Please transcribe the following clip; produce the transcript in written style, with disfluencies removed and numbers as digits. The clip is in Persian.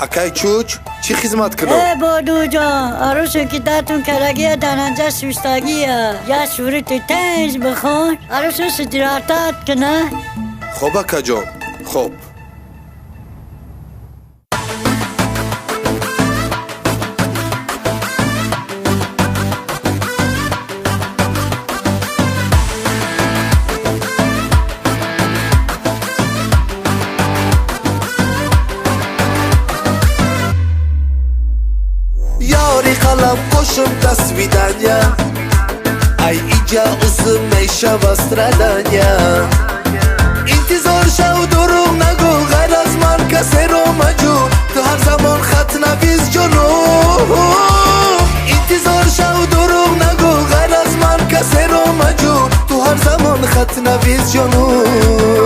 اکای چوچ چی خدمت کنم؟ بادو جان عروسو که داتون کرگیه داننجا سوستاگیه یا سوری تو تنز بخون عروسو استراحت کنه. خب اکا جان خب. یاری قلم قشم تصویدنیا ای ایجا اسم میشه وستردنیا انتظار شو دروغ نگو غیر از من کسی رو مجو تو هر زمان خط نویز جنوب انتظار شو دروغ نگو غیر از من کسی رو مجو تو هر زمان خط نویز جنوب